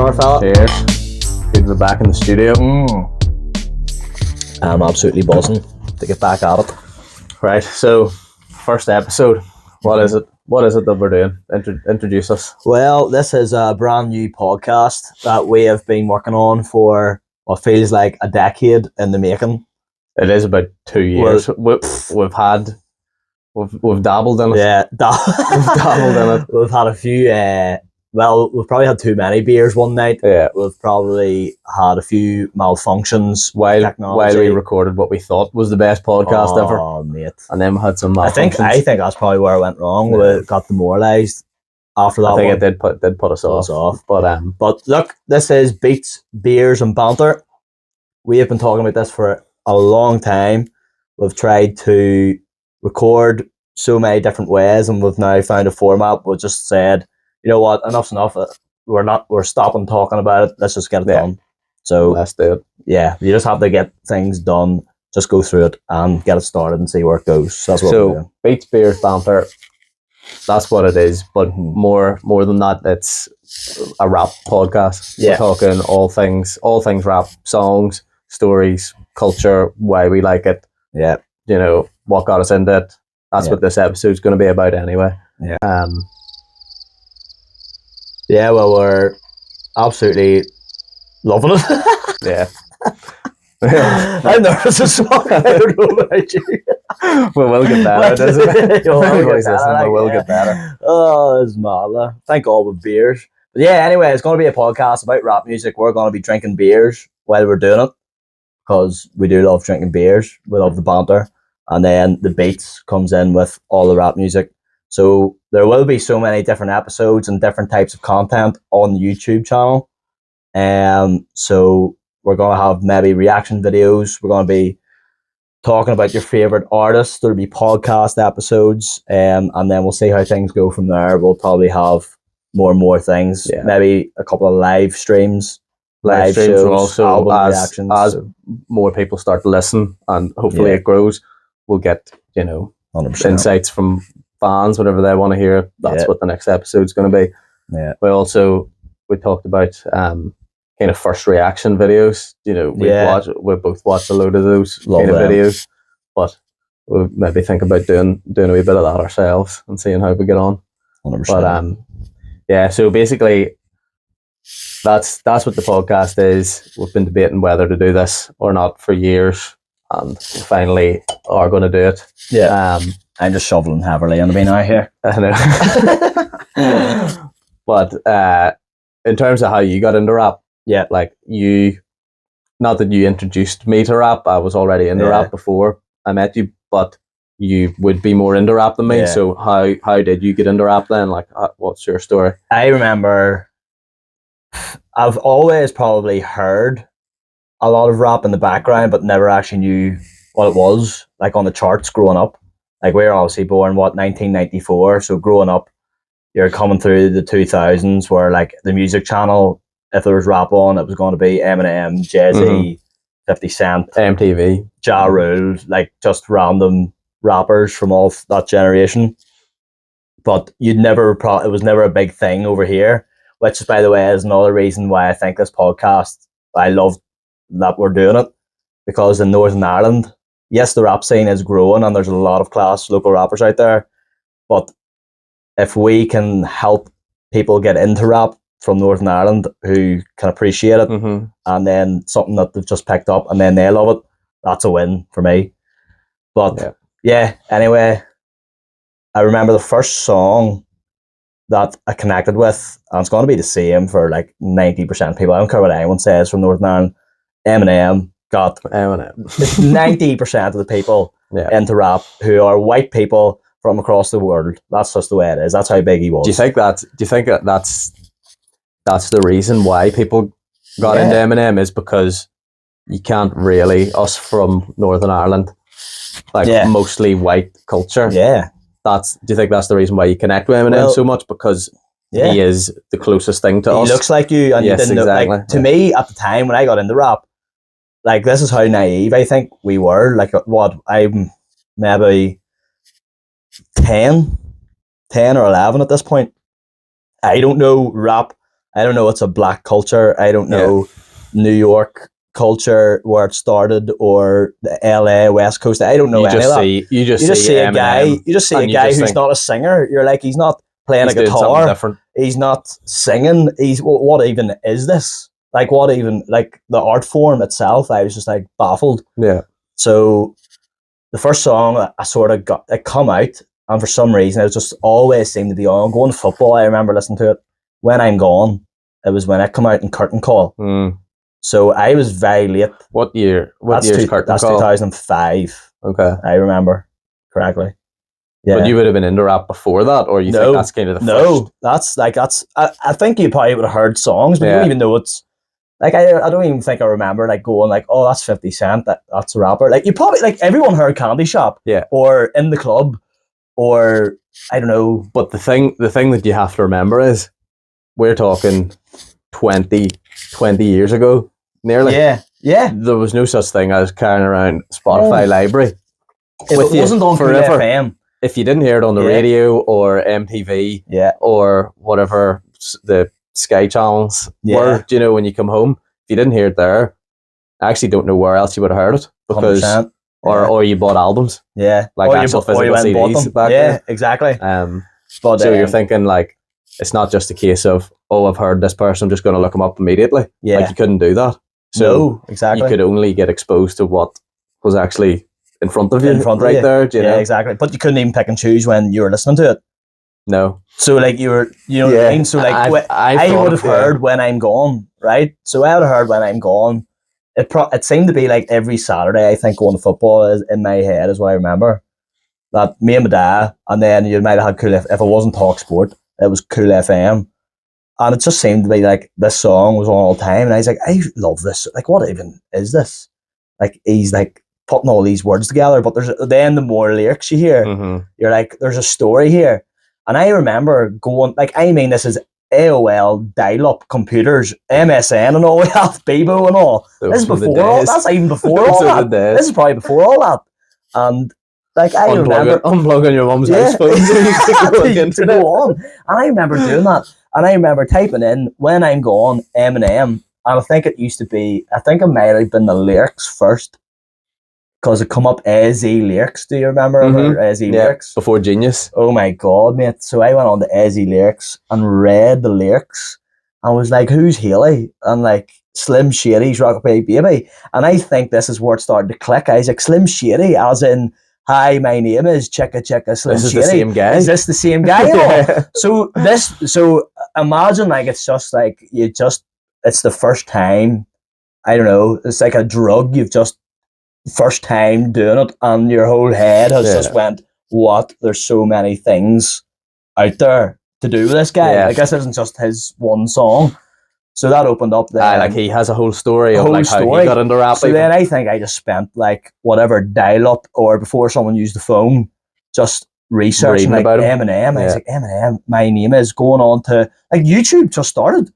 on, fella. Cheers. Good to be back in the studio. I'm absolutely buzzing to get back at it. Right, so first episode. What is it? What is it that we're doing? Introduce us. Well, this is a brand new podcast that we have been working on for what feels like a decade in the making. It is about 2 years. We've dabbled in it. Yeah, We've dabbled in it. We've had a few. We've probably had too many beers one night. Yeah. We've probably had a few malfunctions While we recorded what we thought was the best podcast ever. Oh, mate. And then we had some I think that's probably where it went wrong. Yeah. We got demoralised after that. I think it did put us off. But look, this is Beats, Beers and Banter. We have been talking about this for a long time. We've tried to record so many different ways, and we've now found a format. We just said, you know what, enough's enough. We're stopping talking about it. Let's just get it done. So let's do it. Yeah, you just have to get things done. Just go through it and get it started and see where it goes. So that's what we're doing. Beats, Beers, Banter. That's what it is. But more than that, it's a rap podcast. Yeah. We're talking all things rap, songs, stories, culture, why we like it. Yeah. You know, what got us into it. That's what this episode's going to be about anyway. Yeah. Yeah, well, we're absolutely loving it. Yeah. I'm nervous as fuck. I don't know about you. We will get better, doesn't it? We will get better. Oh, it's mad. Thank God with beers. But yeah, anyway, it's going to be a podcast about rap music. We're going to be drinking beers while we're doing it because we do love drinking beers. We love the banter. And then the beats comes in with all the rap music. So there will be so many different episodes and different types of content on the YouTube channel. So we're going to have maybe reaction videos. We're going to be talking about your favorite artists. There'll be podcast episodes. And then we'll see how things go from there. We'll probably have more and more things. Yeah. Maybe a couple of live streams. Live streams shows, also as more people start to listen, and hopefully it grows. We'll get, 100%. insights from fans, whatever they want to hear. That's what the next episode's going to be. Yeah. We talked about kind of first reaction videos. We both watched a load of those videos, but we'll maybe think about doing a wee bit of that ourselves and seeing how we get on. 100%. But so basically that's what the podcast is. We've been debating whether to do this or not for years, and we finally are going to do it. Yeah. I'm just shoveling heavily on the bean out here. I know. But in terms of how you got into rap, not that you introduced me to rap, I was already into rap before I met you, but you would be more into rap than me. Yeah. So how did you get into rap then? Like, what's your story? I remember I've always probably heard a lot of rap in the background, but never actually knew what it was, like on the charts growing up. Like, we were obviously born, 1994, so growing up, you're coming through the 2000s where, like, the music channel, if there was rap on, it was going to be Eminem, Jay-Z, 50 Cent, MTV, Ja Rule, like, just random rappers from all that generation. But it was never a big thing over here, which, by the way, is another reason why I think this podcast, I love that we're doing it, because in Northern Ireland, yes, the rap scene is growing and there's a lot of class local rappers out there, but if we can help people get into rap from Northern Ireland who can appreciate it, and then something that they've just picked up and then they love it, that's a win for me. But anyway, I remember the first song that I connected with, and it's going to be the same for like 90% of people. I don't care what anyone says from Northern Ireland. Eminem got 90% of the people into rap who are white people from across the world. That's just the way it is. That's how big he was. Do you think that's the reason why people got into Eminem, is because you can't really, us from Northern Ireland, mostly white culture. Yeah. Do you think that's the reason why you connect with Eminem so much? Because he is the closest thing to us. He looks like you, and you didn't know. Like, to me, at the time when I got into rap, like, this is how naive I think we were. Like, I'm maybe 10 or 11 at this point. I don't know rap. I don't know. It's a black culture. I don't know New York culture where it started, or the LA West Coast. I don't know any of that. You just see a Eminem, guy. You just see a guy who's not a singer. You're like, he's not playing a guitar. He's not singing. He's what even is this? Like, what even, like, the art form itself? I was just like baffled. Yeah. So the first song I sort of got it come out, and for some reason it was just always seemed to be on. Going to football, I remember listening to it. When I'm Gone, it was when it come out in Curtain Call. So I was very late. What year? What year's Curtain Call? That's 2005. Okay, I remember correctly. Yeah. But you would have been into rap before that, or you think that's kind of the first? I think you probably would have heard songs, but you don't even know it's like, I don't even think I remember like going like, oh, that's 50 Cent, that's a rapper. Like, you probably, like, everyone heard Candy Shop, or In the Club, or I don't know. But the thing that you have to remember is we're talking 20 years ago, nearly. Yeah. There was no such thing as carrying around Spotify library. If it wasn't on forever, FM, if you didn't hear it on the radio or MTV, or whatever the Sky channels were, you know, when you come home, if you didn't hear it there, I actually don't know where else you would have heard it, because 100%. Or you bought albums, like actual physical CDs back then. Exactly. But so you're thinking like, it's not just a case of, oh, I've heard this person, I'm just going to look them up immediately. Like, you couldn't do that. So exactly. You could only get exposed to what was actually in front of you, there. Do you know? Exactly. But you couldn't even pick and choose when you were listening to it. No. So like, you were, you know what I mean? So like, I would have heard When I'm Gone, right? So I would have heard When I'm Gone. It seemed to be like every Saturday, I think, going to football is in my head is what I remember. That me and my dad, and then you might have had Cool if it wasn't Talk Sport, it was Cool FM. And it just seemed to be like this song was on all the time, and I was like, I love this. Like, what even is this? Like, he's like putting all these words together, but there's then the more lyrics you hear, you're like, there's a story here. And I remember going, like, I mean, this is AOL, dial-up computers, MSN and all that, Bebo and all. This is before all, that's even before all that. This is probably before all that. And like, I remember unplugging your mum's house phone to go on. And I remember doing that. And I remember typing in When I'm Gone, Eminem. And I think it used to be, I think it might have been the lyrics first, because it come up AZ lyrics. Do you remember AZ lyrics? Before Genius. Oh my God, mate. So I went on to AZ lyrics and read the lyrics and was like, who's Haley? And like, Slim Shady's Rockabye Baby. And I think this is where it started to click. I was like, Slim Shady, as in, hi, my name is Chicka Chicka Slim Shady. This is the same guy. Is this the same guy? So imagine, like, it's just like, it's the first time, I don't know, it's like a drug, you've just first time doing it, and your whole head has just went, what? There's so many things out there to do with this guy. I guess it isn't just his one song. So that opened up the like, he has a whole story of like how he got into rap. So then I think I just spent like whatever dial-up or before someone used the phone, just researching like about Eminem. I was like, Eminem, my name is going on to like YouTube just started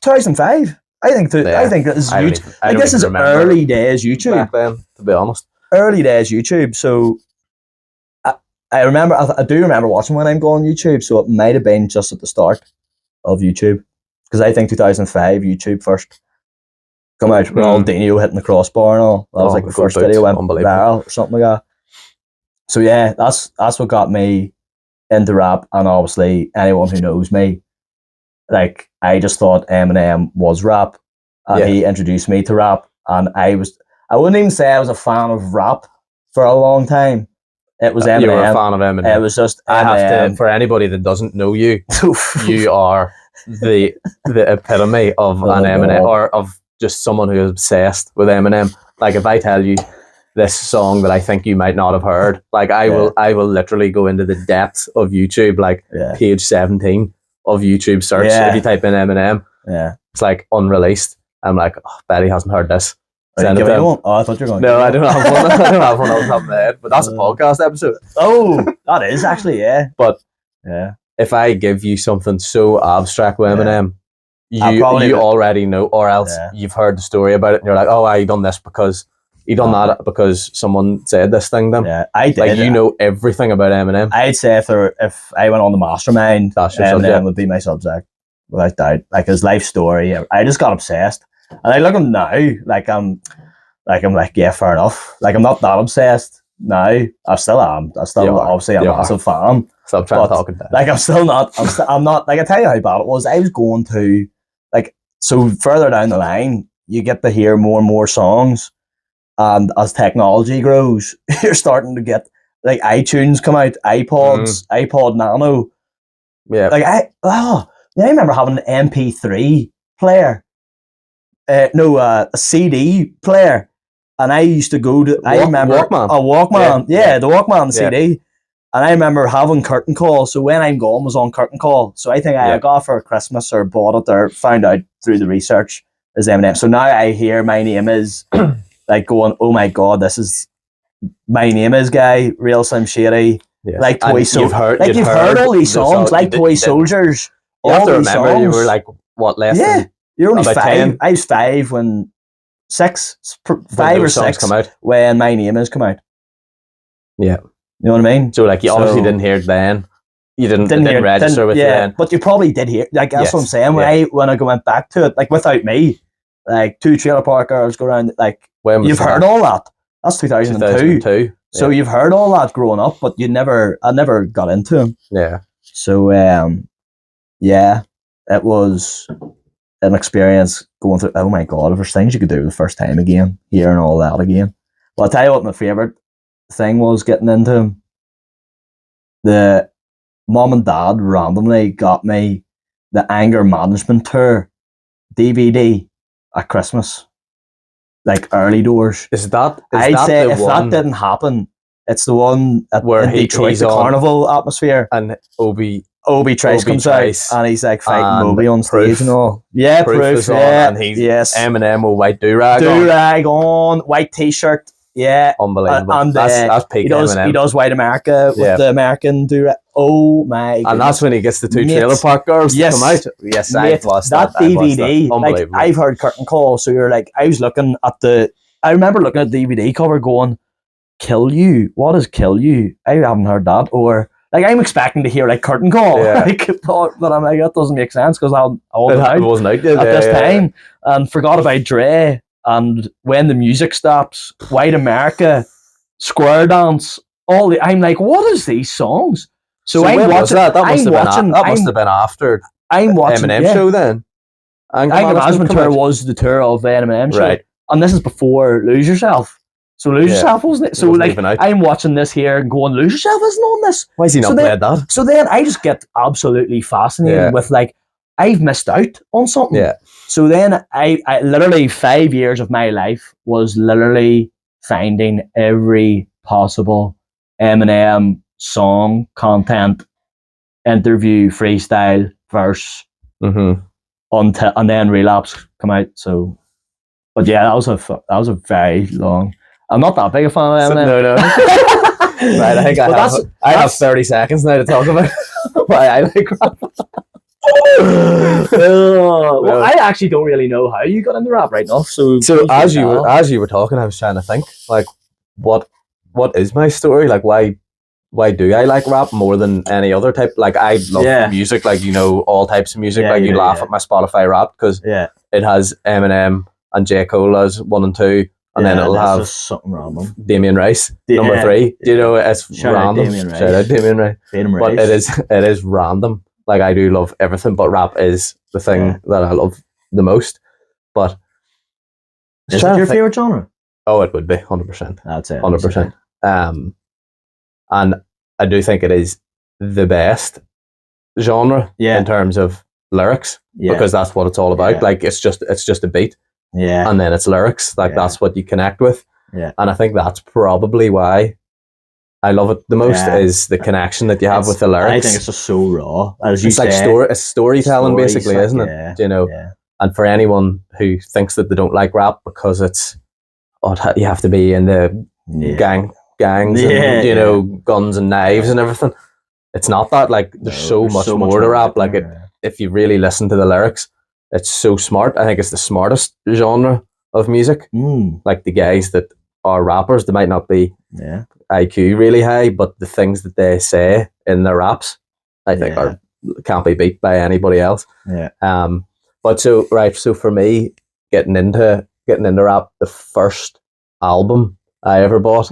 2005. I think this is YouTube. I guess it's early days YouTube. Back then, to be honest. Early days YouTube. So I remember, I do remember watching When I'm Gone YouTube. So it might have been just at the start of YouTube, because I think 2005 YouTube first come out. Ronaldinho hitting the crossbar and all. That was like the first video went viral or something like that. So yeah, that's what got me into rap. And obviously, anyone who knows me, like, I just thought Eminem was rap, and he introduced me to rap. And I wouldn't even say I was a fan of rap for a long time. It was Eminem. You were a fan of Eminem. It was just Eminem. I have to, for anybody that doesn't know you, you are the epitome of an Eminem, or of just someone who is obsessed with Eminem. Like, if I tell you this song that I think you might not have heard, like, I will literally go into the depths of YouTube, like page 17 of YouTube search. If you type in Eminem, it's like unreleased. I'm like, oh, bet he hasn't heard this. Send it to him. Oh, I thought you were going to. No, I don't have one. I don't have one off the top of my head, but that's a podcast episode. Oh, that is actually, But if I give you something so abstract with Eminem, you already know, or else you've heard the story about it, and you're like, oh, I done this because he done that because someone said this thing to him. Yeah, I did. Like, you know everything about Eminem. I'd say if I went on the mastermind, that's your Eminem subject. would be my subject. without doubt. Like his life story, I just got obsessed. And I look at him now, I'm like, yeah, fair enough. Like I'm not that obsessed now. I still am. I still obviously I'm a massive fan. Stop trying to talk it down. Like I'm not like I tell you how bad it was. I was going to like so further down the line, you get to hear more and more songs. And as technology grows, you're starting to get like iTunes come out, iPods, iPod Nano. Yeah. Like I remember having an MP3 player. A CD player. And I used to go to I remember Walkman. A Walkman. Yeah, the Walkman, the CD. And I remember having Curtain Call. So When I'm Gone was on Curtain Call. So I think I got for Christmas or bought it or found out through the research is Eminem. So now I hear My Name Is like going, oh my God, this is My Name Is guy, Real Slim Shady, like Toy Soldiers. You've heard all these songs, like Toy Soldiers. You have to remember you were like, what, less than you're only 5. 10? I was 5 when 5 or 6 come out. When My Name Is come out. Yeah. You know what I mean? So like you obviously didn't hear it then. You didn't register with it then. But you probably did hear. Like that's what I'm saying. When I went back to it, like without me, like 2 Trailer Park Girls go around. Like you've heard all that. That's 2002. So you've heard all that growing up, but I never got into them. Yeah. So it was an experience going through. Oh my God, if there's things you could do the first time again, hearing all that again. Well, I'll tell you what my favorite thing was getting into him. The mom and dad randomly got me the Anger Management Tour DVD at Christmas, like early doors. I'd say if that didn't happen, it's the one where in Detroit, the carnival atmosphere, and Obi Trice comes out and he's like fighting Moby on stage and all. Yeah, Proof. And he's Eminem with white do-rag on, white t-shirt. Yeah, unbelievable. And that's peak Eminem. He does White America with the American do-rag. Oh my goodness. And that's when he gets the 2 Trailer Park Girls to come out. Yes, I've lost that DVD. Like I've heard Curtain Call, so you're like, I remember looking at the DVD cover going, Kill You? What is Kill You? I haven't heard that. Or like I'm expecting to hear like Curtain Call. Yeah. But I'm like, that doesn't make sense because I wasn't out at this time and forgot about Dre. And When the Music Stops, White America, Square Dance, I'm like, what is these songs? So I'm watching that. That must have been after Eminem show then. Anger Management Tour was the tour of the Eminem show. Right. And this is before Lose Yourself. So Lose Yourself wasn't it? So like I'm watching this here and going, Lose Yourself isn't on this. Why is he not played that? So then I just get absolutely fascinated with like, I've missed out on something. Yeah. So then I literally 5 years of my life was literally finding every possible Eminem song, content, interview, freestyle, verse, and then Relapse come out. So, but yeah, that was a very long. I'm not that big a fan of Eminem. No. Right, I think I have 30 seconds now to talk about why I like rap. Well, I actually don't really know how you got into rap right now. So as you were talking, I was trying to think like what is my story? Like why do I like rap more than any other type? Like I love music, like all types of music. Like you laugh at my Spotify rap because it has Eminem and J. Cole as 1 and 2, and then it'll have something random. Damien Rice number 3. It's Shout random. Shout out Damien Rice. But it is random. Like I do love everything, but rap is the thing that I love the most. But is it your favorite genre? Oh, it would be 100%. That's it, 100%. And I do think it is the best genre in terms of lyrics because that's what it's all about. Yeah. Like it's just a beat, and then it's lyrics. Like that's what you connect with. Yeah, and I think that's probably why I love it the most is the connection that you have with the lyrics. I think it's just so raw. As you it's say, like storytelling basically, isn't it? Yeah. And for anyone who thinks that they don't like rap because it's you have to be in the gangs and guns and knives and everything. It's not that. Like there's so much more to rap. Like if you really listen to the lyrics, it's so smart. I think it's the smartest genre of music. Like the guys that are rappers, they might not be IQ really high, but the things that they say in their raps, I think are can't be beat by anybody else. Yeah. But so for me, getting into rap, the first album I ever bought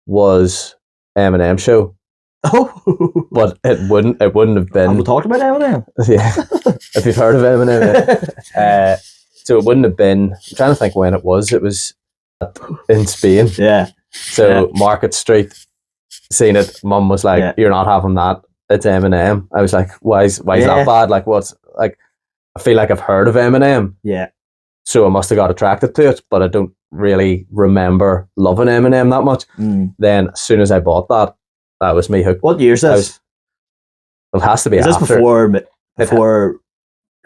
was Eminem Show. Oh, but it wouldn't have been. Have we talked about Eminem? Yeah, if you've heard of Eminem. Yeah. So it wouldn't have been. I'm trying to think when it was. It was in Spain. Yeah. So Market Street, seen it. Mum was like, "You're not having that. It's Eminem." I was like, "Why is that bad? Like, what's like?" I feel like I've heard of Eminem. Yeah. So I must have got attracted to it, but I don't really remember loving Eminem that much. Then as soon as I bought that, that was me hooked. What year is this? It has to be after. Is this before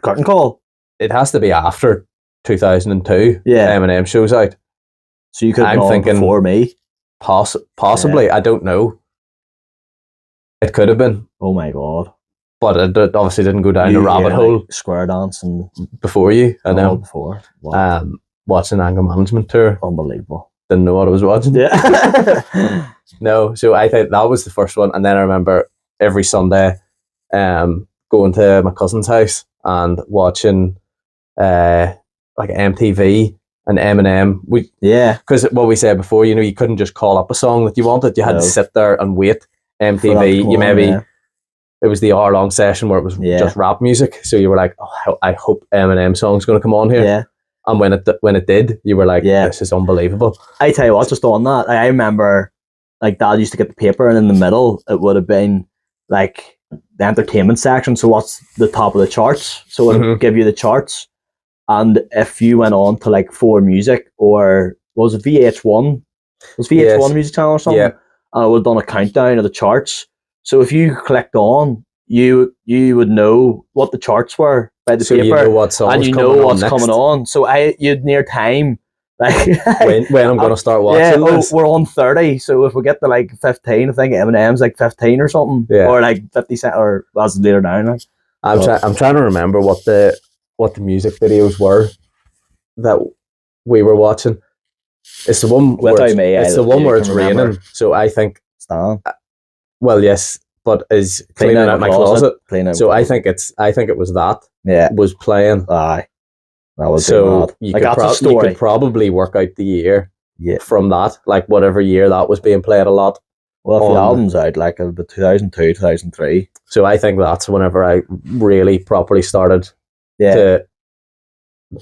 Curtain Call? It has to be after 2002. Yeah. Eminem Show's out. So you could have gone before me? Possibly. Yeah. I don't know. It could have been. Oh my God. But it obviously didn't go down the rabbit hole. Like square dance and before you. I know. Before. Watching Anger Management Tour. Unbelievable. Didn't know what I was watching. Yeah. No, so I think that was the first one. And then I remember every Sunday going to my cousin's house and watching like MTV and Eminem. Because what we said before, you couldn't just call up a song that you wanted. You had to sit there and wait. MTV, it was the hour-long session where it was just rap music. So you were like, oh, I hope Eminem song's going to come on here. Yeah. And when it did, you were like, this is unbelievable. I tell you what, just on that, I remember like Dad used to get the paper and in the middle it would have been like the entertainment section. So what's the top of the charts? So it would give you the charts. And if you went on to like 4 Music or was it VH1? Was VH1 Music Channel or something? Yeah. And it would have done a countdown of the charts. So if you clicked on, you would know what the charts were by the paper. You know what songs and you know what's coming on. So you'd near time. Like when I'm going to start watching this. We're on 30, so if we get to like 15, I think Eminem's like 15 or something, or like 50 cent, or that's later down. Like. I'm trying to remember what the music videos were that we were watching. It's the one where it's raining. So I think Stan. Well, yes, but is cleaning out my closet. So I think it was that. Yeah, was playing. Aye. That was so you could probably work out the year from that, like whatever year that was being played a lot. Well, if the album's out, like the 2002, 2003. So I think that's whenever I really properly started to,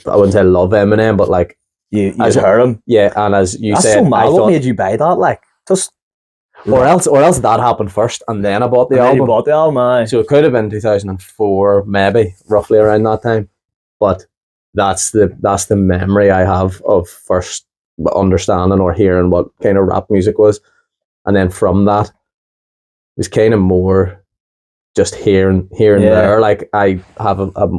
I wouldn't say love Eminem, but like you heard him. Yeah, and as you that's said, so mad. What made you buy that? Like just. Or else that happened first, and then I bought the album. You bought the album, aye. So it could have been 2004, maybe roughly around that time. But that's the memory I have of first understanding or hearing what kind of rap music was, and then from that, it was kind of more just hearing there. Like I have a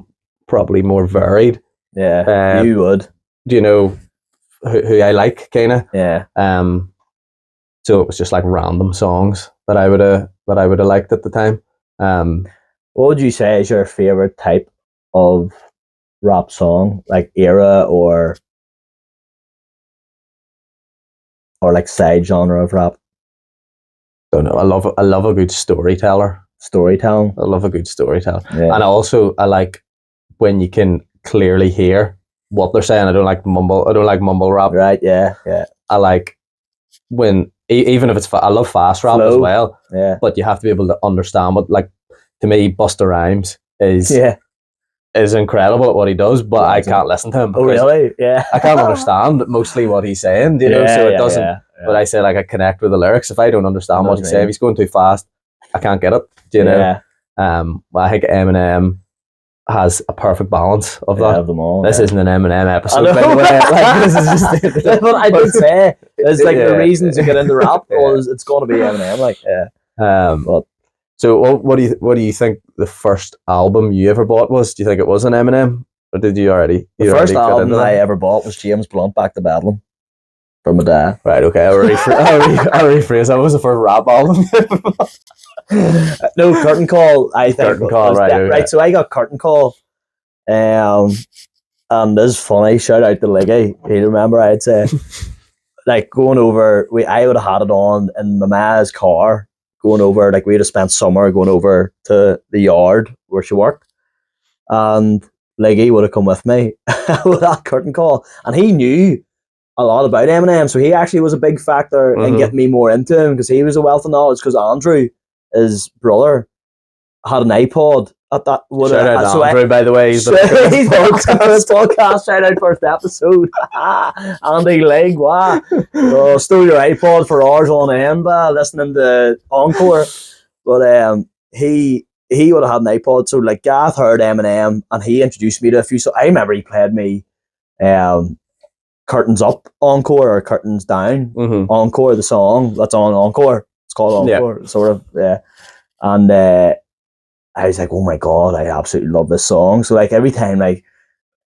probably more varied. Yeah, you would. Do you know who I like, kind of? Yeah. So it was just like random songs that I would have liked at the time. What would you say is your favorite type of rap song, like era or like side genre of rap? Don't know. I love a good storyteller. Storytelling. I love a good storyteller, yeah. And I like when you can clearly hear what they're saying. I don't like mumble rap. Right? Yeah. I like when. Even if it's, I love fast rap as well. Yeah. But you have to be able to understand what, like, to me, Busta Rhymes is incredible at what he does, but I can't listen to him. Oh, really? Yeah. I can't understand mostly what he's saying, you know, so it doesn't. Yeah. But I say, like, I connect with the lyrics. If I don't understand what he's saying, if he's going too fast, I can't get it, do you know? Yeah. Well, I think Eminem has a perfect balance of that. Them all, this isn't an Eminem episode, by the way. Like, this is just that's what I did say. It's like the reasons to get into rap was it's going to be Eminem. Like, but so what do you think the first album you ever bought was? Do you think it was an Eminem, or did you already? The first album I ever bought was James Blunt, Back to Bedlam, from my dad. Right. Okay. I'll rephrase. That was the first rap album. No, Curtain Call. I think Curtain Call, right? So I got Curtain Call, and this is funny. Shout out to Liggy. You remember? I'd say, like going over. I would have had it on in my ma's car going over, like we'd have spent summer going over to the yard where she worked, and Leggy would have come with me with that curtain call, and he knew a lot about Eminem, so he actually was a big factor in getting me more into him, because he was a wealth of knowledge, because Andrew, his brother, had an iPod at that. Shout out to Andrew, by the way. He's podcast. Shout out first episode. Andy Legg, wow. So, stole your iPod for hours on end, listening to Encore. But he would have had an iPod, so like Gath heard Eminem, and he introduced me to a few. So I remember he played me Curtains Up Encore, or Curtains Down Encore, the song that's on Encore. It's called Encore, sort of, yeah. And I was like, oh my God, I absolutely love this song. So like every time, like,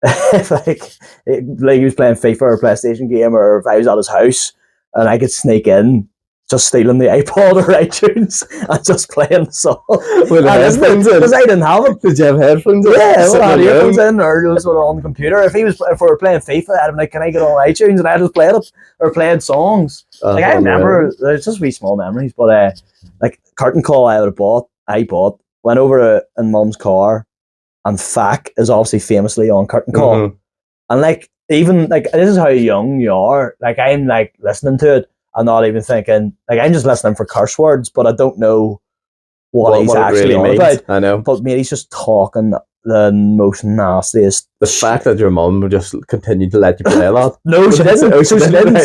if like he was playing FIFA or a PlayStation game, or if I was at his house and I could sneak in, just stealing the iPod or iTunes and just playing the song. With headphones in? Because I didn't have it. Did you have headphones in? Yeah, I had earphones in, or just on the computer. If we were playing FIFA, I'd be like, can I get on iTunes? And I just played it, or played songs. Like I remember, there's just wee small memories, but like Curtain Call I bought, went over in Mum's car, and Fack is obviously famously on Curtain Call. And like, even like, this is how young you are. Like, I'm like listening to it, I'm not even thinking, like, I'm just listening for curse words, but I don't know what he's actually really on about. I know. But mate, he's just talking the most nastiest. The fact that your mum would just continue to let you play that. No, she didn't. So she didn't.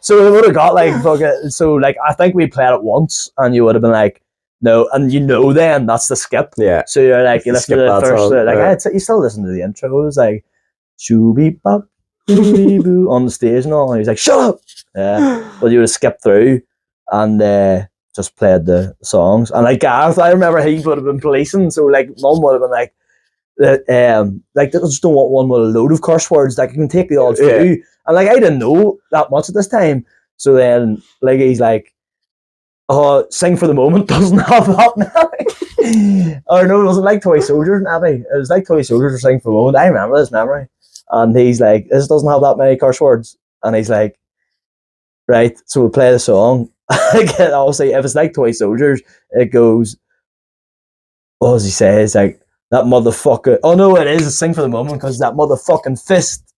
So it would have got like fucking. So like, I think we played it once, and you would have been like, no, and you know, then that's the skip. Yeah. So you're like, you listen to the first, like, you still listen to the intro. It was like, shooby bop, boo on the stage and all. And he's like, shut up. Yeah. But you would have skipped through and just played the songs. And like Gareth, I remember he would have been policing. So like, Mum would have been like, I just don't want one with a load of curse words. Like, I can take the odd few. Yeah. And like, I didn't know that much at this time. So then, like, he's like, Sing for the Moment doesn't have that many. Or no, it wasn't like Toy Soldiers, maybe. It was like Toy Soldiers or Sing for the Moment. I remember this memory. And he's like, this doesn't have that many curse words. And he's like, right, so we'll play the song. Again, obviously, if it's like Toy Soldiers, it goes, what does he say? It's like, that motherfucker. Oh no, it is a Sing for the Moment, because that motherfucking fist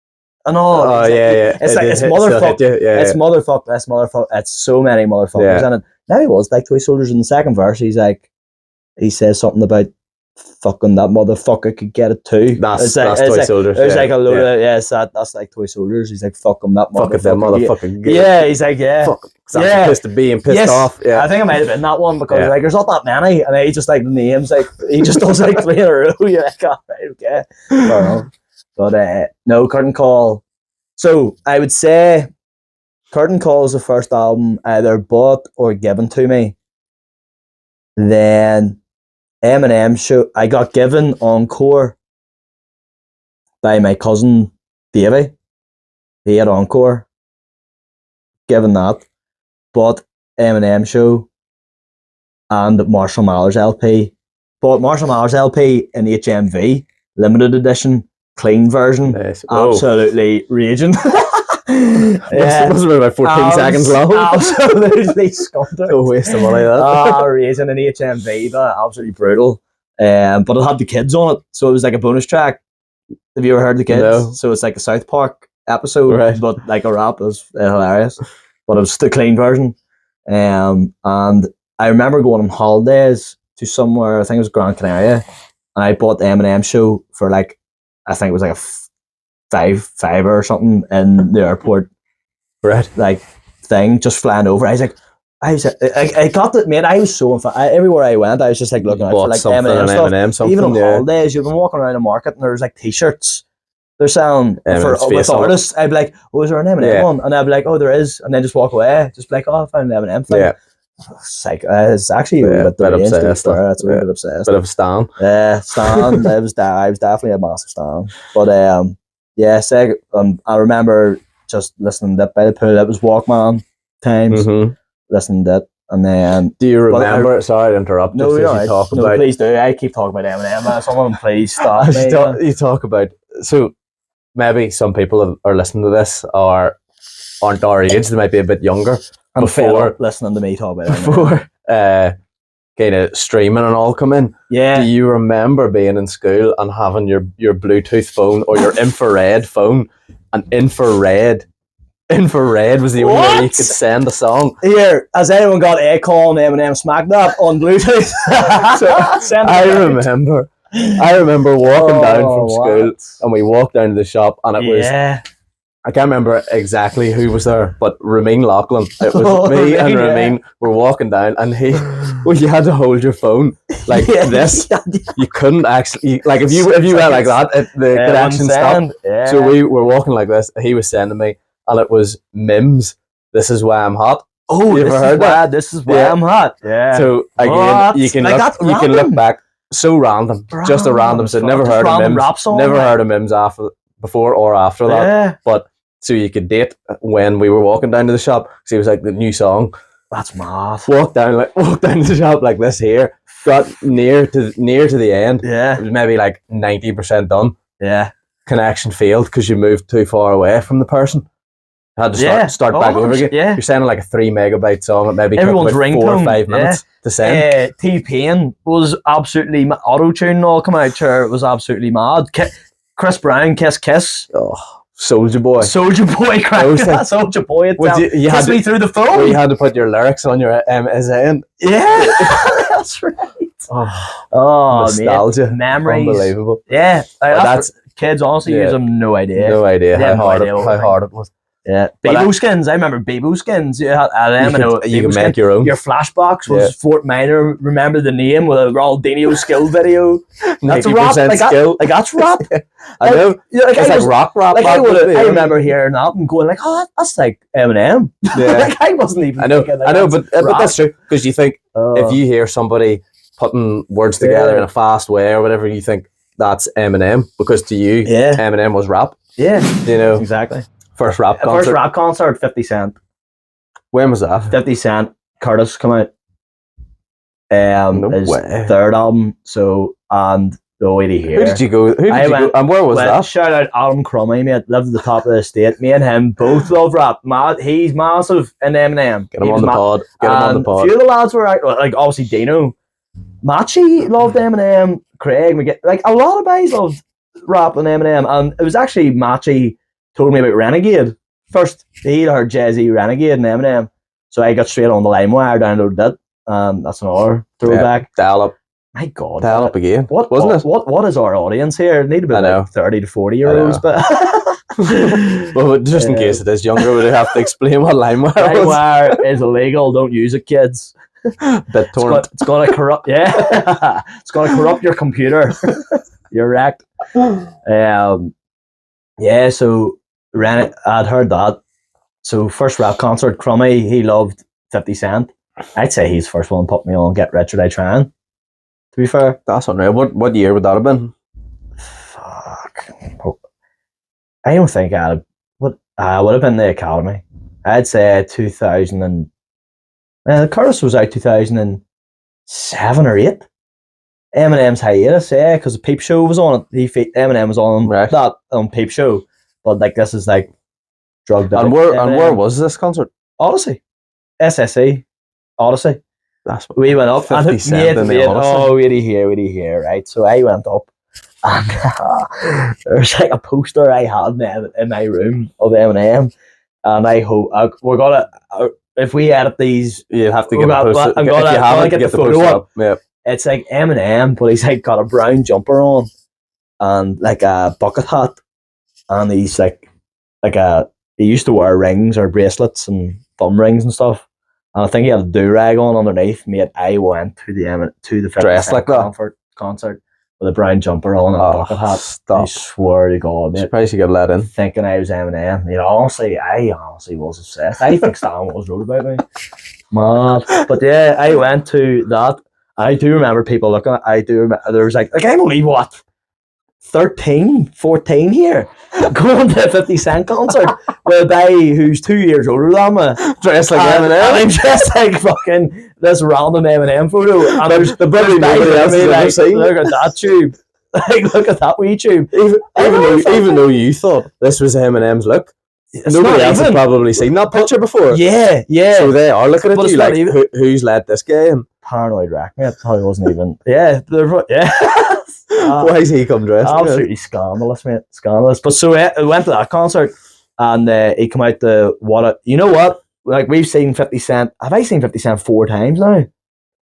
and all. Oh, yeah, yeah. It's like, it's motherfucker. It's motherfucker. It's motherfucker. It's so many motherfuckers in it. Now he was like Toy Soldiers in the second verse. He's like, he says something about fucking that motherfucker could get it too. That's Toy Soldiers. There's like a load of, that's like Toy Soldiers. He's like, fuck him, that motherfucker. Yeah, he's like, yeah. Fuck. Pissed to be and pissed off. Yeah. I think I might have been that one, because like, there's not that many, and he just like the names, like, he just does like 3 in a row. You're like, oh, right, okay. But no, Curtain Call. So I would say Curtain Call is the first album either bought or given to me. Then Eminem show, I got given Encore by my cousin Davey. He had Encore. Given that. Bought Eminem show and Marshall Mathers LP. Bought Marshall Mathers LP in HMV, limited edition, clean version. Nice. Absolutely raging. It was about 14 seconds long. Absolutely scummed it. No waste of money, that. Raging in HMV, but absolutely brutal. But it had the kids on it, so it was like a bonus track. Have you ever heard the kids? No. So it's like a South Park episode, but like a rap. It was hilarious. But it was the clean version. And I remember going on holidays to somewhere, I think it was Gran Canaria, and I bought the Eminem show for like, I think it was like a five or something in the airport, like thing, just flying over. I got the, mate, I was so everywhere I went, I was just like looking out for like Eminem stuff. Even on holidays, you've been walking around the market and there's like t-shirts they're selling with artists. I'd be like, oh, is there an Eminem one? And I'd be like, oh, there is, and then just walk away, just be like, oh, I found an Eminem thing. It's actually a bit obsessed. That's a bit obsessed. Bit of a stan. Yeah, stan. I was definitely a massive stan. But I remember just listening to that by the pool. It was Walkman times, listening to it. And then, do you remember? Sorry to interrupt. No, please do. I keep talking about Eminem. Someone please stop me. You talk about, so maybe some people are listening to this or aren't our age. They might be a bit younger. Before listening to me talk about Eminem. kind of streaming and all come in. Yeah. Do you remember being in school and having your Bluetooth phone or your infrared phone? And infrared was the only way you could send a song. Here, has anyone got Akon and Eminem Smack That on Bluetooth? I remember walking down from school, and we walked down to the shop, and it was, I can't remember exactly who was there, but Ramin Lachlan. It was me and Ramin were walking down, and you had to hold your phone like this. You couldn't actually, like if you went like that, the connection stopped. Yeah. So we were walking like this. He was sending me, and it was Mims. This is why I'm hot. Oh, you ever heard that? This is why I'm hot. Yeah. So again, you can look back. So random, just a random. So never heard of Mims. Never heard of Mims before or after that. But so you could date when we were walking down to the shop. So he was like the new song. That's mad. Walked down to the shop like this here. Got near to the end. Yeah. It was maybe like 90% done. Yeah. Connection failed because you moved too far away from the person. Had to start back over again. Yeah. You're sending like a 3 megabyte song. It maybe everyone's took about 4 or 5 minutes to send. T-Pain was absolutely auto-tune and all come out. Sure, it was absolutely mad. Chris Brown, Kiss. Oh, Soulja Boy, crack. Soulja Boy. You had me through the phone. Well, you had to put your lyrics on your MSN. Yeah, that's right. Oh, nostalgia, mate. Memories, unbelievable. Yeah, that's kids. Honestly, use them. No idea how hard it was. Yeah, Bebo skins. I remember Bebo skins. You had them. You can make your own. Your flashbox was Fort Minor. Remember the name with a Ronaldinho skill video. That's a rap. Like that's rap. I know. It's like rock. Like I remember hearing that and going like, oh, that's like Eminem. Yeah. Like I wasn't even. I know. But that's true because you think if you hear somebody putting words together in a fast way or whatever, you think that's Eminem because to you, Eminem was rap. Yeah. You know exactly. First rap concert, 50 Cent. When was that? 50 Cent, Curtis come out. His third album. So, and the way to hear. Who did you go? And where was that? Shout out Adam Crummy, mate. Lived at the top of the estate. Me and him both love rap. He's massive in Eminem. Get him on the pod. A few of the lads were out, like obviously Dino. Machi loved Eminem. Craig, like a lot of guys loved rap and Eminem. And it was actually Machi told me about Renegade. First, he'd heard Jay-Z, Renegade, and Eminem. So I got straight on the LimeWire, downloaded it. That's another throwback. Dial up. My God. Dial up again. What is our audience here? It need to be like 30 to 40 year olds. But well, just in case it is younger, we have to explain what LimeWire is. LimeWire is illegal. Don't use it, kids. BitTorrent. It's going to corrupt. Yeah. It's going to corrupt your computer. You're wrecked. Yeah, so I'd heard that. So first rap concert, Crummy, he loved 50 Cent. I'd say he's the first one put me on Get Rich or Die Trying. To be fair. That's unreal. What year would that have been? Fuck. I don't think I would have been the Academy. I'd say 2000 and Curtis was out 2007 or 8. Eminem's hiatus, because the Peep Show was on it. Eminem was on that on Peep Show, but like this is like drugged out. And where was this concert? Odyssey, SSE, Odyssey. That's what we went up 50 Cent in the Odyssey. Oh, really here, right? So I went up, and there's like a poster I had in my room of Eminem, and I hope we're gonna if we edit these, you have to get the poster. I'm gonna get the photo up. Yep. It's like Eminem, but he's like got a brown jumper on and like a bucket hat, and he's like he used to wear rings or bracelets and thumb rings and stuff, and I think he had a do-rag on underneath. Mate, I went to the 50 Cent like concert with a brown jumper on and a bucket hat. Stop. I swear to God, mate. Surprised you got let in. Thinking I was Eminem. I honestly was obsessed. I think Stan was wrote about me. Mad. But yeah, I went to that. I do remember people looking at there was like I'm only 13, 14 here going to a 50 Cent concert with a guy who's 2 years older than me dressed like Eminem, and I'm just like fucking this random Eminem photo, and there's the buddy like, look at that tube, like look at that wee tube, even though you thought this was Eminem's look. Nobody else has probably seen that picture before. Yeah. So they are looking at you like, who's let this guy in? paranoid wreck, mate. I wasn't even. Yeah, yeah. Why is he come dressed? Absolutely scandalous, mate. Scandalous. But so I went to that concert, and he came out to you know what? Like, we've seen 50 Cent. Have I seen 50 Cent 4 times now?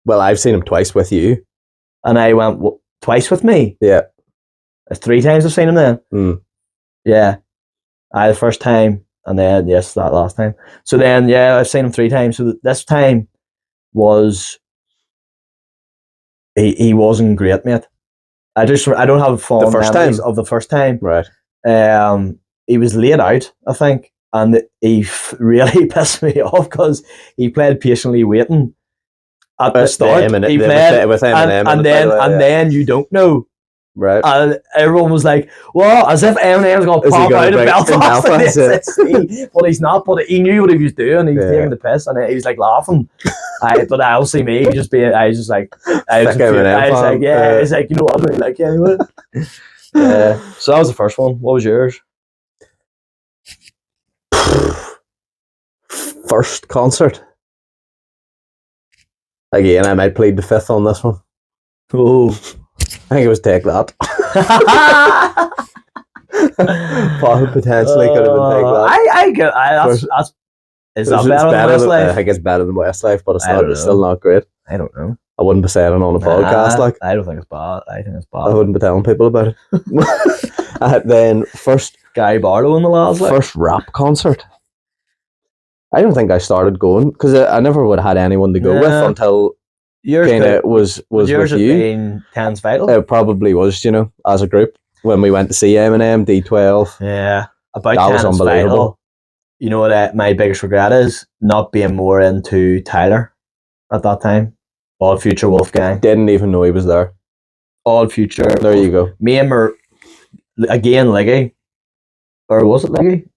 Well, I've seen him twice with you. And I went, twice with me? Yeah. 3 times I've seen him then? Mm. Yeah. The first time, and then, yes, that last time. So then, yeah, I've seen him 3 times. So this time was, he wasn't great, mate. I don't have fond memories of the first time. Right. He was laid out, I think, and he really pissed me off because he played Patiently Waiting at the start. He played with Eminem, and then You Don't Know. Right. And everyone was like, "Well, as if Eminem's going to pop out of Belfast." But he's not. But he knew what he was doing. He was taking the piss, and he was like laughing. But I also see me just being. I was like, yeah. It's like, you know what I mean? Like, anyway. So that was the first one. What was yours? First concert. Again, I might plead the fifth on this one. Oh, I think it was Take That. Potentially could have been Take That. Is that better than Westlife? I think it's better than Westlife, but it's still not great. I don't know. I wouldn't be saying it on a podcast. Like, I don't think it's bad. I think it's bad. I wouldn't be telling people about it. Then first Guy Barlow in the lads. First rap concert. I don't think I started going because I never would have had anyone to go with until it was with you. Tans Vital. It probably was, as a group when we went to see Eminem, D12. Yeah, about that was unbelievable. Vital, you know what? My biggest regret is not being more into Tyler at that time. All Future Wolfgang. Didn't even know he was there. All Future. There you go. Me and again, Liggy, or was it Liggy?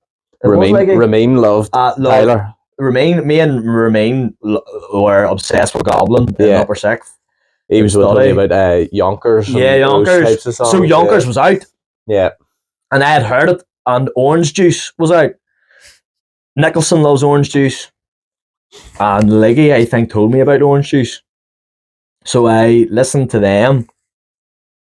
Remain loved Tyler. Me and Remain were obsessed with Goblin in upper sixth. He was with me about Yonkers. Yeah, Yonkers. So Yonkers was out. Yeah. And I had heard it, and Orange Juice was out. Nicholson loves Orange Juice. And Liggy, I think, told me about Orange Juice. So I listened to them.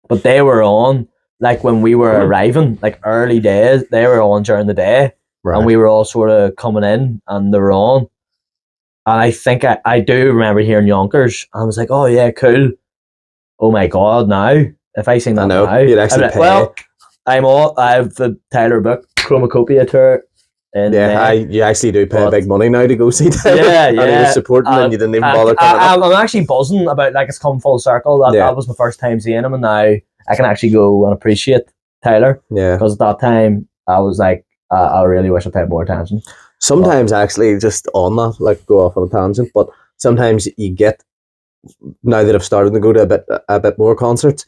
But they were on, like, when we were arriving, like early days, they were on during the day. Right. And we were all sort of coming in, and they were on. And I think I do remember hearing Yonkers. I was like, oh yeah, cool. Oh my God, now, if I sing that now, you'd actually pay. Well, I have the Tyler book, Chromacopia tour. You actually do pay big money now to go see Tyler. Yeah, and he was supporting and you didn't even bother coming up. I'm actually buzzing about, like, it's come full circle. That was my first time seeing him, and now I can actually go and appreciate Tyler. Yeah. Because at that time, I was like, I really wish I paid more attention. Sometimes, actually, just on that, like, go off on a tangent, but sometimes you get, now that I've started to go to a bit more concerts,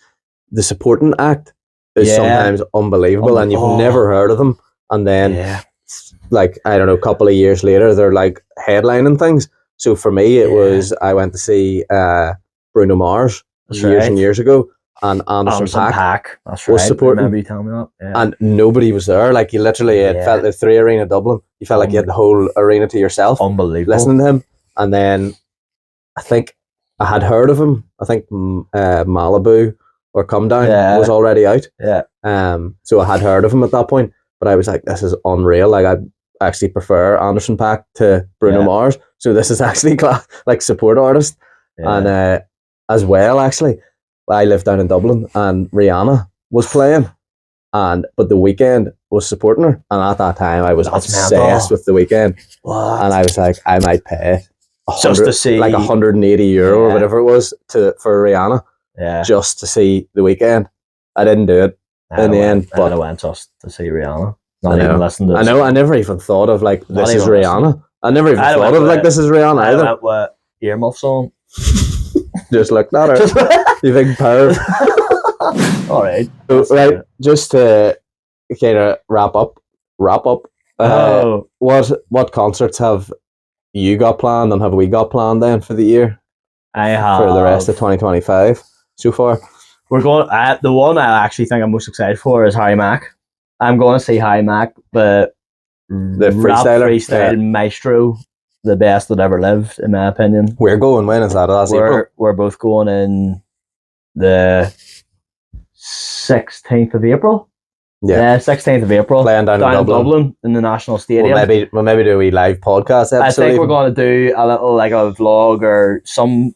the supporting act is sometimes unbelievable, and you've never heard of them, and then, like, I don't know, a couple of years later, they're, like, headlining things. So for me, it was, I went to see Bruno Mars years and years ago, and Anderson .Paak was supporting. I remember you telling me that. Yeah. And nobody was there. Like, you literally felt the 3 Arena Dublin. You felt like you had the whole arena to yourself. Unbelievable. Listening to him. And then I think I had heard of him. I think Malibu or Come Down was already out. Yeah. So I had heard of him at that point. But I was like, this is unreal. Like, I actually prefer Anderson .Paak to Bruno Mars. So this is actually like support artist. Yeah. And as well, actually, I lived down in Dublin, and Rihanna was playing, but The Weeknd was supporting her, and at that time I was obsessed with The Weeknd. What? And I was like, I might pay just to see, like €180 or whatever it was for Rihanna, just to see The Weeknd. I didn't do it in the end, but I went just to see Rihanna. Not even listen to. I know. I never even thought of, like, this is Rihanna. I never even thought of, like, this is Rihanna either. I went with earmuffs on. Just looked at her. You big perv. All right. So, right, just to kind of wrap up. What concerts have you got planned, and have we got planned then for the year? I have for the rest of 2025 so far. We're going. The one I actually think I'm most excited for is Harry Mack. I'm going to see Harry Mack, the freestyle maestro the best that ever lived, in my opinion. We're going. When is that? That's April. We're both going in the 16th of April. Yeah, 16th of April. Playing down in Dublin in the National Stadium. We'll maybe do a wee live podcast episode. I think we're going to do a little like a vlog or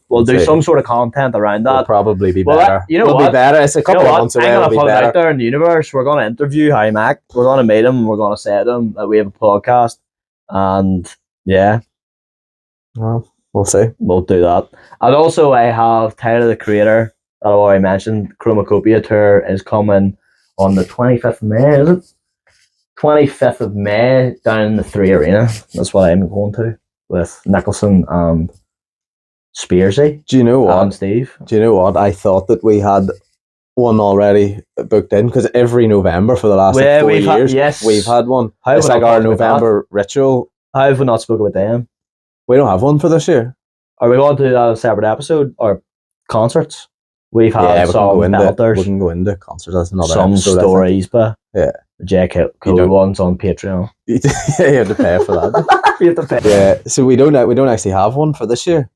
we'll do some sort of content around that. We'll probably be better. We'll be better. It's a couple of months away. I'm going to put it out there in the universe. We're going to interview C-Mac. We're going to meet him. We're going to say to him that we have a podcast. And yeah. Well, we'll see. We'll do that. And also I have Tyler the Creator that I already mentioned. Chromacopia tour is coming on the 25th of May, is it? 25th of May down in the 3 Arena. That's what I'm going to with Nicholson and Spearsy. Do you know what? And Steve. Do you know what? I thought that we had one already booked in because every November for the last 4 years, we've had one. It's like our November ritual. How have we not spoken with them? We don't have one for this year. Are we going to do that as a separate episode or concerts? We've had some Banters. We can go into concerts. That's another some episode, stories, but yeah, the J.K. Cole ones on Patreon. You have to pay for that. You have to pay. Yeah, so we don't actually have one for this year.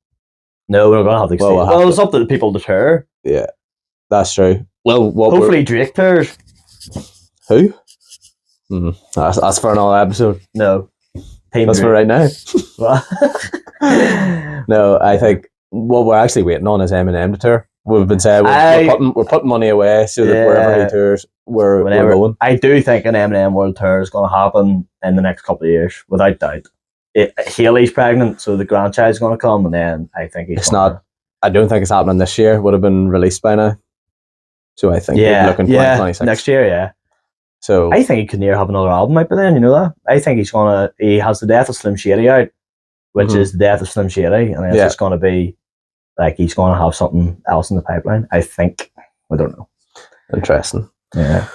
No, we're gonna have to. Well, it's up to the people to tour. Yeah, that's true. Well, hopefully Drake tours. Who? That's for another episode. No, that's for right now. No, I think what we're actually waiting on is Eminem to tour. We've been saying we're putting money away so that wherever he tours, we're going. I do think an Eminem World Tour is going to happen in the next couple of years, without doubt. Haley's pregnant, so the grandchild's going to come, and then I think I don't think it's happening this year. Would have been released by now. So I think we're looking 2026 next year. Yeah. So I think he could near have another album out by then. You know that? I think he has The Death of Slim Shady out, which is The Death of Slim Shady, and then it's going to be. Like he's going to have something else in the pipeline, I think. I don't know. Interesting. Yeah.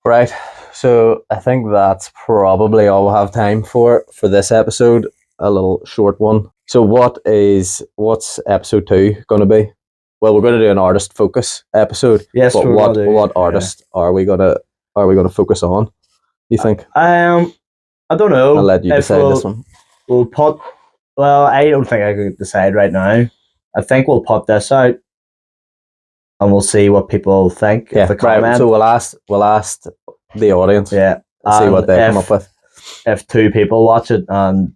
Right. So I think that's probably all we'll have time for this episode. A little short one. So what's episode 2 going to be? Well, we're going to do an artist focus episode. Yes. But what artist are we going to focus on? You think? I don't know. I'll let you decide this one. Well, I don't think I could decide right now. I think we'll put this out and we'll see what people think. Yeah, right. So we'll ask the audience. Yeah. See what they come up with. If 2 people watch it and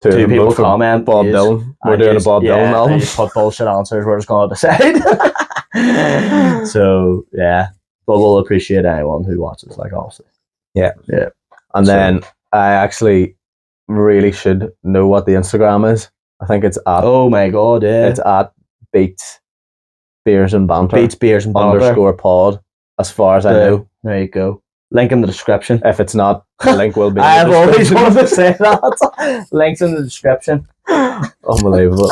2 people comment, Bob Dylan. We're doing a Bob Dylan album. Just put bullshit answers, we're just going to decide. So yeah. But we'll appreciate anyone who watches, like obviously. Yeah. Yeah. And then I actually really should know what the Instagram is. I think it's at. Oh my god! Yeah, it's at Beats Beers and Banter. Beats Beers and Banter _pod. As far as I know. There you go. Link in the description. If it's not, the link will be. I've always wanted to say that. Links in the description. Unbelievable.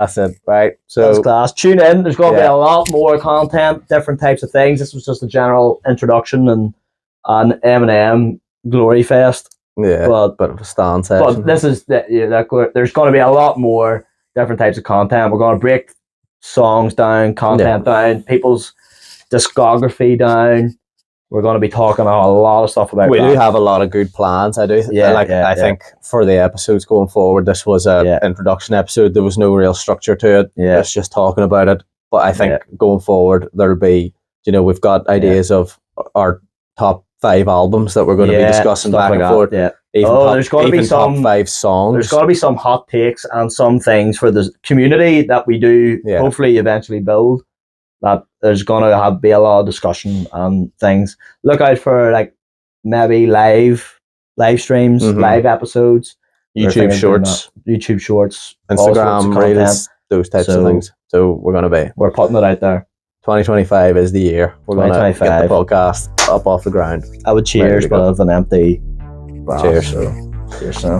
That's it. Right. So that's class. Tune in. There's going to be a lot more content, different types of things. This was just a general introduction and an Eminem Glory Fest. Yeah, bit of a stand session. But this is there's going to be a lot more different types of content. We're going to break songs down, content down, people's discography down. We're going to be talking a lot of stuff about. We do have a lot of good plans. I do. I think for the episodes going forward, this was a introduction episode. There was no real structure to it. Yeah, it's just talking about it. But I think going forward, there'll be. We've got ideas of our top 5 albums that we're going to be discussing back and forth. Yeah. There's going to be some top 5 songs. There's got to be some hot takes and some things for the community that we do hopefully eventually build. That there's going to be a lot of discussion and things. Look out for like maybe live streams, live episodes, YouTube shorts, Instagram reels, those types of things. So we're putting it out there. 2025 is the year. We're going to get the podcast up off the ground. I would cheers, but of an empty. Cheers. Cheers now.